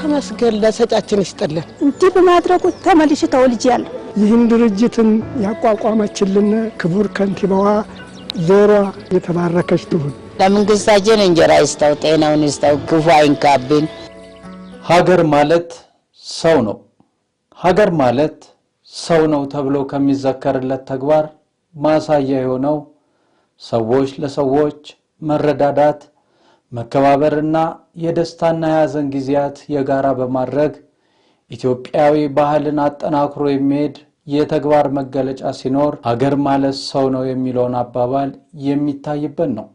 ተመስገን ለሰጫችን ይስጥልን። እንዲህ በማድረጉ ተመልሼ ተወልጃለሁ። ይህን ድርጅትን ያቋቋመችልን ክቡር ከንቲባዋ ዞሯ የተባረከች ትሁን። ለመንግስታችን እንጀራ ይስጣው፣ ጤናውን ይስጣው፣ ክፉ አይንካብን። ሀገር ማለት ሰው ነው። ሀገር ማለት ሰው ነው ተብሎ ከሚዘከርለት ተግባር ማሳያ የሆነው ሰዎች ለሰዎች መረዳዳት፣ መከባበርና የደስታና የሐዘን ጊዜያት የጋራ በማድረግ ኢትዮጵያዊ ባህልን አጠናክሮ የሚሄድ የተግባር መገለጫ ሲኖር ሀገር ማለት ሰው ነው የሚለውን አባባል የሚታይበት ነው።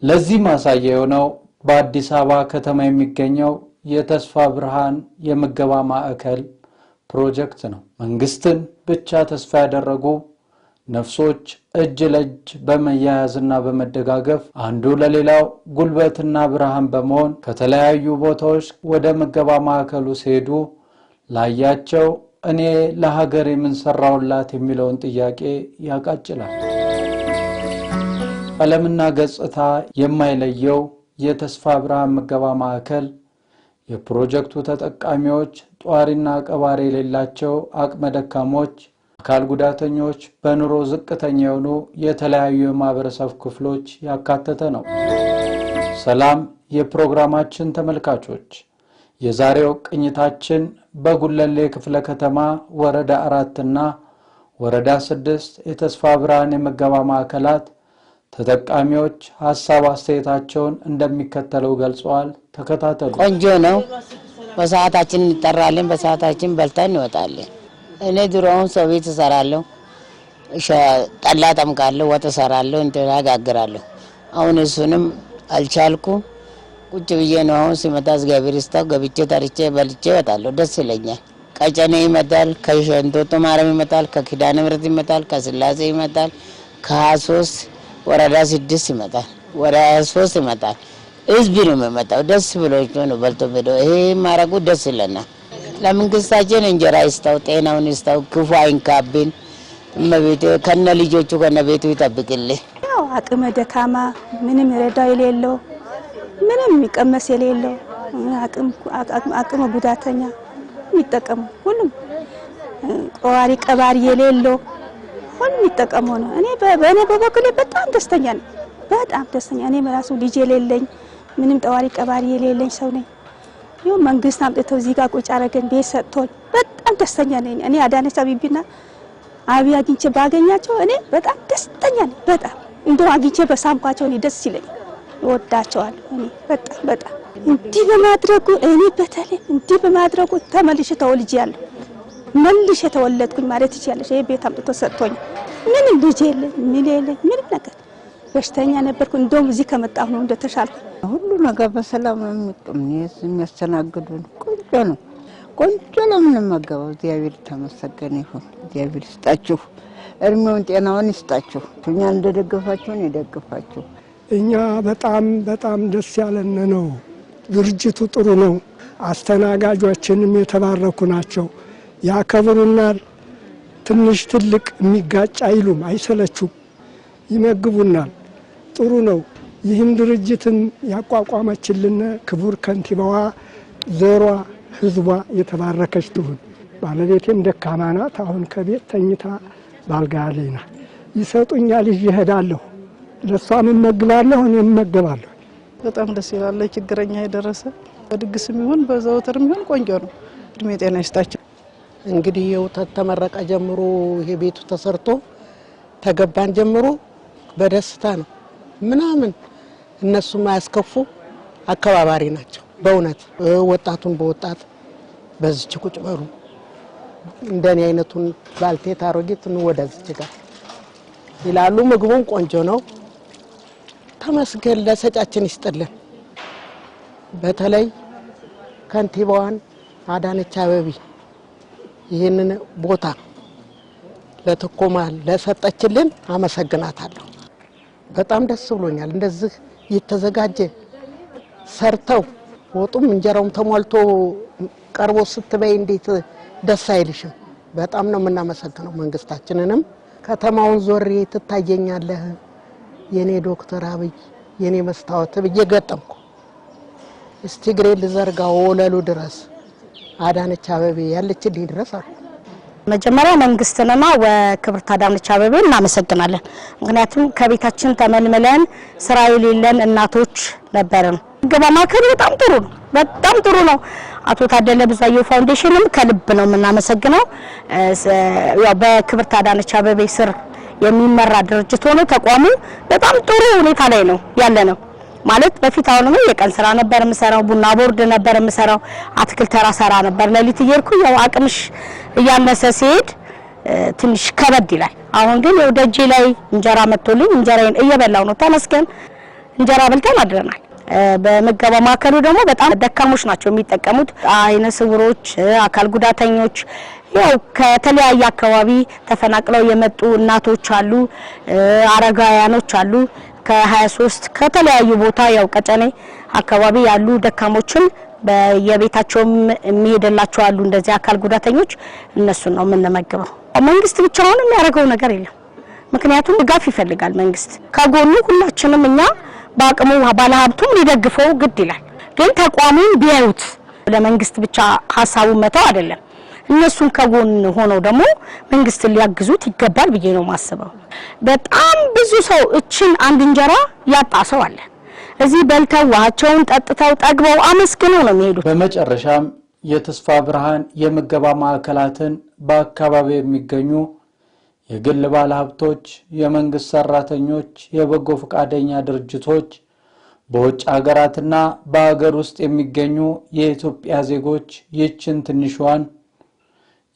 ለዚህ ማሳያ የሆነው በአዲስ አበባ ከተማ የሚገኘው የተስፋ ብርሃን የምገባ ማዕከል ፕሮጀክት ነው። መንግስትን ብቻ ተስፋ ያደረጉ ነፍሶች እጅ ለእጅ በመያያዝና በመደጋገፍ አንዱ ለሌላው ጉልበትና ብርሃን በመሆን ከተለያዩ ቦታዎች ወደ ምገባ ማዕከሉ ሲሄዱ ላያቸው እኔ ለሀገር የምንሰራውላት የሚለውን ጥያቄ ያቃጭላል። ቀለምና ገጽታ የማይለየው የተስፋ ብርሃን ምገባ ማዕከል የፕሮጀክቱ ተጠቃሚዎች ጧሪና ቀባሪ የሌላቸው አቅመ ደካሞች፣ አካል ጉዳተኞች፣ በኑሮ ዝቅተኛ የሆኑ የተለያዩ የማህበረሰብ ክፍሎች ያካተተ ነው። ሰላም የፕሮግራማችን ተመልካቾች፣ የዛሬው ቅኝታችን በጉለሌ ክፍለ ከተማ ወረዳ 4 እና ወረዳ 6 የተስፋ ብርሃን የምገባ ማዕከላት ተጠቃሚዎች ሐሳብ አስተያየታቸውን እንደሚከተለው ገልጸዋል። ተከታተሉ። ቆንጆ ነው። በሰዓታችን እንጠራለን፣ በሰዓታችን በልተን እንወጣለን። እኔ ድሮውን ሰው ቤት እሰራለሁ፣ ጠላ ጠምቃለሁ፣ ወጥ እሰራለሁ፣ እንጀራ ጋግራለሁ። አሁን እሱንም አልቻልኩም። ቁጭ ብዬ ነው። አሁን ሲመጣ እግዚአብሔር ይስጣው ገብቼ ጠርቼ በልቼ እወጣለሁ። ደስ ይለኛል። ቀጨኔ ይመጣል፣ ከሸንቶቶ ማርያም ይመጣል፣ ከኪዳነ ምሕረት ይመጣል፣ ከስላሴ ይመጣል፣ ከ23 ወረዳ 6 ይመጣል፣ ወረዳ 3 ይመጣል። ህዝብ ነው የሚመጣው። ደስ ብሎኝ ነው በልቶ ሄዶ ይሄ ማረጉ ደስ ይለናል። ለመንግስታችን እንጀራ ይስጣው፣ ጤናውን ይስጣው፣ ክፉ አይንካብን። እመቤቴ ከነ ልጆቹ ከነ ቤቱ ይጠብቅልኝ። ያው አቅመ ደካማ ምንም ይረዳው የሌለው ምንም የሚቀመስ የሌለው አቅመ ጉዳተኛ የሚጠቀሙ ሁሉም ቋሪ ቀባሪ የሌለው ሁሉም የሚጠቀሙ ነው። እኔ በበኩሌ በጣም ደስተኛ ነኝ። በጣም ደስተኛ እኔ ራሱ ልጅ የሌለኝ ምንም ጧሪ ቀባሪ የሌለኝ ሰው ነኝ። ይኸው መንግስት አምጥተው እዚህ ጋር ቁጭ አረገን ቤት ሰጥቶኝ በጣም ደስተኛ ነኝ። እኔ አዳነች አቤቤና አብይ አግኝቼ ባገኛቸው እኔ በጣም ደስተኛ ነኝ። በጣም እንደው አግኝቼ በሳምኳቸው እኔ ደስ ይለኛል። እወዳቸዋለሁ። እኔ በጣም እንዲህ በማድረጉ እኔ በተለይ እንዲህ በማድረጉ ተመልሼ ተወልጃለሁ። መልሼ ተወለድኩኝ ማለት ይችላል። ይሄ ቤት አምጥቶ ሰጥቶኝ ምንም ልጅ የለኝ ምንም ነገር በሽተኛ ነበርኩ። እንደውም እዚህ ከመጣሁ ነው እንደተሻልኩ። ሁሉ ነገር በሰላም ነው የሚያስተናግዱን። ቆንጆ ነው የምንመገበው። እግዚአብሔር ተመሰገነ ይሁን። እግዚአብሔር ይስጣችሁ፣ እድሜውን ጤናውን ይስጣችሁ። እኛ እንደደገፋችሁን ይደግፋችሁ። እኛ በጣም ደስ ያለን ነው። ድርጅቱ ጥሩ ነው። አስተናጋጆችንም የተባረኩ ናቸው። ያከብሩናል። ትንሽ ትልቅ የሚጋጭ አይሉም፣ አይሰለቹም፣ ይመግቡናል። ጥሩ ነው። ይህን ድርጅትን ያቋቋመችልን ክቡር ከንቲባዋ ዞሯ ህዝቧ የተባረከች ትሁን። ባለቤቴም ደካማ ናት። አሁን ከቤት ተኝታ ባልጋ ላይ ናት። ይሰጡኛል፣ ይዤ እሄዳለሁ። ለሷም እመግባለሁ፣ እኔም እመገባለሁ። በጣም ደስ ይላል። ለችግረኛ የደረሰ በድግስም ይሁን በዘወትርም ይሁን ቆንጆ ነው። እድሜ ጤና ይስጣቸው። እንግዲህ ተመረቀ ጀምሮ ይሄ ቤቱ ተሰርቶ ተገባን ጀምሮ በደስታ ነው ምናምን። እነሱም አያስከፉ አከባባሪ ናቸው በእውነት። ወጣቱን በወጣት በዚች ቁጭ በሩ እንደኔ አይነቱን ባልቴት አሮጊት ወደዚች ጋር ይላሉ። ምግቡን ቆንጆ ነው። ተመስገን ለሰጫችን ይስጥልን። በተለይ ከንቲባዋን አዳነች አቤቤ ይህንን ቦታ ለተቆማ ለሰጠችልን አመሰግናታለሁ። በጣም ደስ ብሎኛል። እንደዚህ የተዘጋጀ ሰርተው ወጡም እንጀራውም ተሟልቶ ቀርቦ ስትበይ እንዴት ደስ አይልሽም? በጣም ነው የምናመሰግነው መንግስታችንንም። ከተማውን ዞሬ ትታየኛለህ የኔ ዶክተር አብይ የኔ መስታወት ብዬ ገጠምኩ። እስቲ ግሬ ልዘርጋ ወለሉ ድረስ አዳነች አበቤ ያለችልኝ ድረስ አሉ። መጀመሪያ መንግስትንና ወክብርት አዳነች አበቤ እናመሰግናለን። ምክንያቱም ከቤታችን ተመልመለን ስራ የሌለን እናቶች ነበርን። ምገባ ማዕከል በጣም ጥሩ ነው። አቶ ታደለ ብዛየው ፋውንዴሽንም ከልብ ነው የምናመሰግነው። ያው በክብርት አዳነች አበቤ ስር የሚመራ ድርጅት ሆኖ ተቋሙ በጣም ጥሩ ሁኔታ ላይ ነው ያለነው። ማለት በፊት አሁንም የቀን ስራ ነበር የምሰራው፣ ቡና ቦርድ ነበር የምሰራው፣ አትክልት ተራ ሰራ ነበር። ለሊት እየሄድኩ ያው አቅምሽ እያነሰ ሲሄድ ትንሽ ከበድ ይላል። አሁን ግን ያው ደጄ ላይ እንጀራ መጥቶልኝ እንጀራዬን እየበላው ነው። ተመስገን እንጀራ በልተን አድረናል። በምገባ ማዕከሉ ደግሞ በጣም ደካሞች ናቸው የሚጠቀሙት። አይነ ስውሮች፣ አካል ጉዳተኞች፣ ያው ከተለያየ አካባቢ ተፈናቅለው የመጡ እናቶች አሉ፣ አረጋውያኖች አሉ። ከ23 ከተለያዩ ቦታ ያው ቀጨኔ አካባቢ ያሉ ደካሞችን በየቤታቸውም የሚሄድላቸው አሉ። እንደዚህ አካል ጉዳተኞች እነሱን ነው የምንመግበው። መንግስት ብቻውን የሚያደርገው ነገር የለም። ምክንያቱም ድጋፍ ይፈልጋል መንግስት ከጎኑ። ሁላችንም እኛ በአቅሙ ባለሀብቱም ሊደግፈው ግድ ይላል። ግን ተቋሙን ቢያዩት ለመንግስት ብቻ ሐሳቡን መተው አይደለም። እነሱን ከጎን ሆነው ደግሞ መንግስት ሊያግዙት ይገባል ብዬ ነው ማስበው። በጣም ብዙ ሰው እችን አንድ እንጀራ ያጣ ሰው አለ። እዚህ በልተው ውሃቸውን ጠጥተው ጠግበው አመስግነው ነው የሚሄዱት። በመጨረሻም የተስፋ ብርሃን የምገባ ማዕከላትን በአካባቢው የሚገኙ የግል ባለሀብቶች፣ የመንግስት ሰራተኞች፣ የበጎ ፈቃደኛ ድርጅቶች፣ በውጭ ሀገራትና በአገር ውስጥ የሚገኙ የኢትዮጵያ ዜጎች ይህችን ትንሿን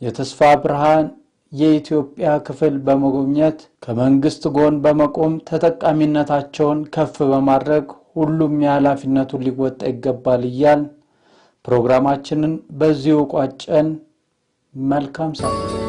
የተስፋ ብርሃን የኢትዮጵያ ክፍል በመጎብኘት ከመንግስት ጎን በመቆም ተጠቃሚነታቸውን ከፍ በማድረግ ሁሉም የኃላፊነቱን ሊወጣ ይገባል እያልን ፕሮግራማችንን በዚሁ ቋጨን። መልካም ሳምንት።